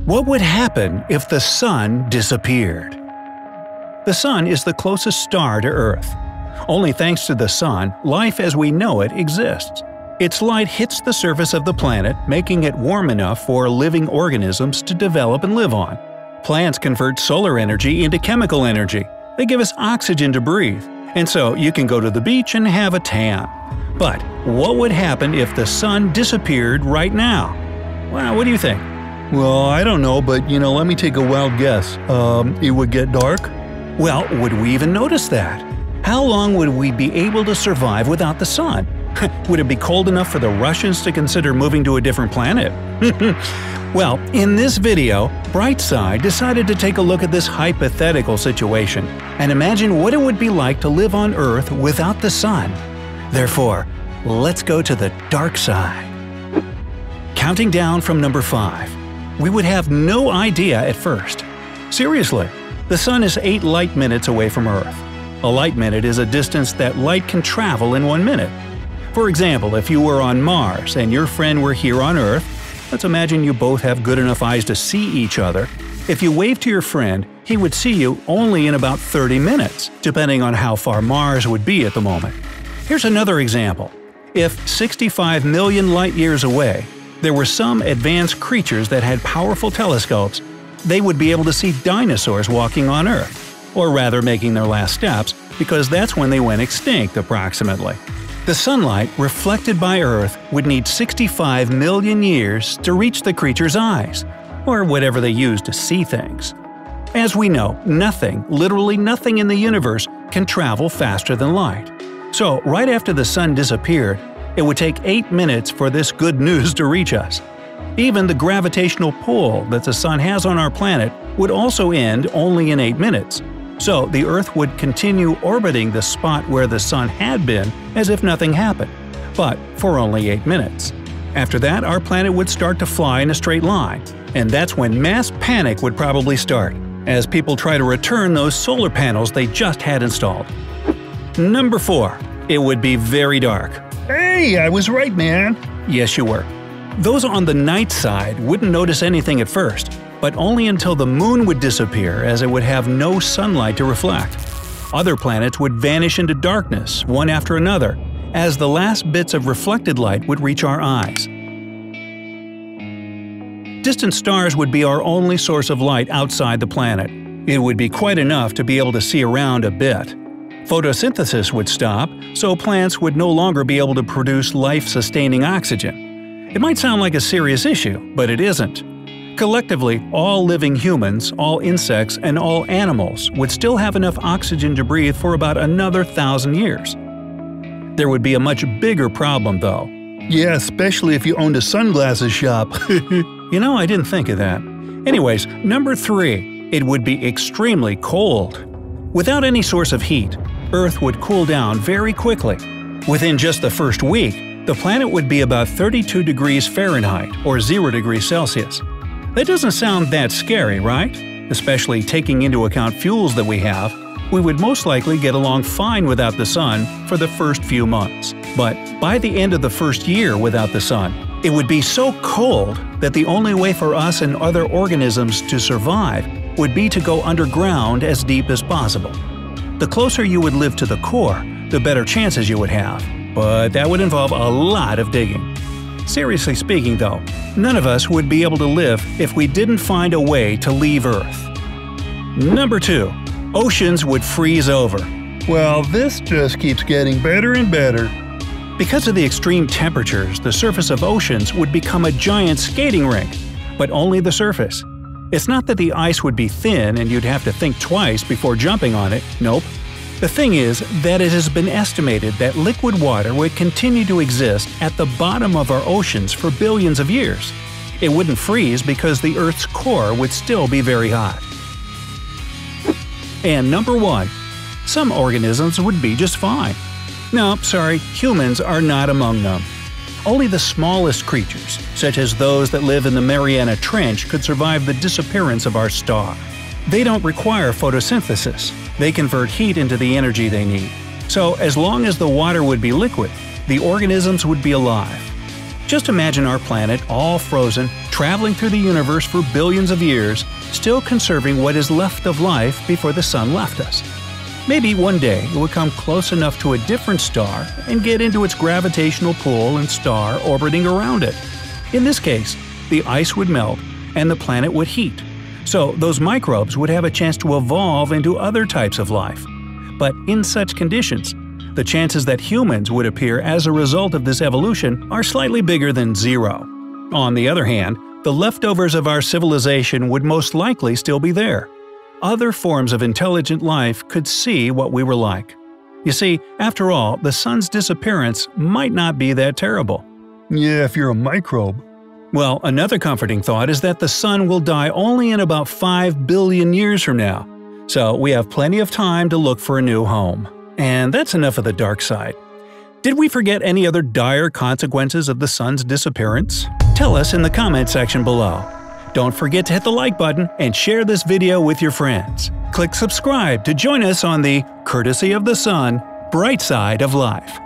What would happen if the Sun disappeared? The Sun is the closest star to Earth. Only thanks to the Sun, life as we know it exists. Its light hits the surface of the planet, making it warm enough for living organisms to develop and live on. Plants convert solar energy into chemical energy. They give us oxygen to breathe, and so you can go to the beach and have a tan. But what would happen if the Sun disappeared right now? Well, what do you think? Well, I don't know, but let me take a wild guess. It would get dark? Well, would we even notice that? How long would we be able to survive without the Sun? Would it be cold enough for the Russians to consider moving to a different planet? Well, in this video, Brightside decided to take a look at this hypothetical situation and imagine what it would be like to live on Earth without the Sun. Therefore, let's go to the dark side. Counting down from number 5. We would have no idea at first. Seriously, the Sun is 8 light minutes away from Earth. A light minute is a distance that light can travel in 1 minute. For example, if you were on Mars and your friend were here on Earth, let's imagine you both have good enough eyes to see each other. If you wave to your friend, he would see you only in about 30 minutes, depending on how far Mars would be at the moment. Here's another example. If 65 million light-years away, there were some advanced creatures that had powerful telescopes, they would be able to see dinosaurs walking on Earth, or rather making their last steps, because that's when they went extinct approximately. The sunlight reflected by Earth would need 65 million years to reach the creature's eyes, or whatever they use to see things. As we know, nothing, literally nothing in the universe can travel faster than light. So right after the Sun disappeared, it would take 8 minutes for this good news to reach us. Even the gravitational pull that the Sun has on our planet would also end only in 8 minutes. So the Earth would continue orbiting the spot where the Sun had been as if nothing happened, but for only 8 minutes. After that, our planet would start to fly in a straight line, and that's when mass panic would probably start, as people try to return those solar panels they just had installed. Number 4. It would be very dark. Hey, I was right, man! Yes, you were. Those on the night side wouldn't notice anything at first, but only until the moon would disappear, as it would have no sunlight to reflect. Other planets would vanish into darkness, one after another, as the last bits of reflected light would reach our eyes. Distant stars would be our only source of light outside the planet. It would be quite enough to be able to see around a bit. Photosynthesis would stop, so plants would no longer be able to produce life-sustaining oxygen. It might sound like a serious issue, but it isn't. Collectively, all living humans, all insects, and all animals would still have enough oxygen to breathe for about another 1,000 years. There would be a much bigger problem, though. Yeah, especially if you owned a sunglasses shop. I didn't think of that. Anyways, number 3. It would be extremely cold. Without any source of heat, Earth would cool down very quickly. Within just the first week, the planet would be about 32 degrees Fahrenheit or 0 degrees Celsius. That doesn't sound that scary, right? Especially taking into account fuels that we have, we would most likely get along fine without the Sun for the first few months. But by the end of the first year without the Sun, it would be so cold that the only way for us and other organisms to survive would be to go underground as deep as possible. The closer you would live to the core, the better chances you would have, but that would involve a lot of digging. Seriously speaking though, none of us would be able to live if we didn't find a way to leave Earth. Number 2. Oceans would freeze over. Well, this just keeps getting better and better. Because of the extreme temperatures, the surface of oceans would become a giant skating rink, but only the surface. It's not that the ice would be thin and you'd have to think twice before jumping on it, nope. The thing is that it has been estimated that liquid water would continue to exist at the bottom of our oceans for billions of years. It wouldn't freeze because the Earth's core would still be very hot. And number 1. Some organisms would be just fine. No, sorry, humans are not among them. Only the smallest creatures, such as those that live in the Mariana Trench, could survive the disappearance of our star. They don't require photosynthesis. They convert heat into the energy they need. So as long as the water would be liquid, the organisms would be alive. Just imagine our planet all frozen, traveling through the universe for billions of years, still conserving what is left of life before the sun left us. Maybe one day it would come close enough to a different star and get into its gravitational pull and star orbiting around it. In this case, the ice would melt and the planet would heat, so those microbes would have a chance to evolve into other types of life. But in such conditions, the chances that humans would appear as a result of this evolution are slightly bigger than zero. On the other hand, the leftovers of our civilization would most likely still be there. Other forms of intelligent life could see what we were like. You see, after all, the sun's disappearance might not be that terrible. Yeah, if you're a microbe. Well, another comforting thought is that the sun will die only in about 5 billion years from now, so we have plenty of time to look for a new home. And that's enough of the dark side. Did we forget any other dire consequences of the sun's disappearance? Tell us in the comment section below. Don't forget to hit the like button and share this video with your friends. Click subscribe to join us on the Courtesy of the Sun, Bright Side of Life.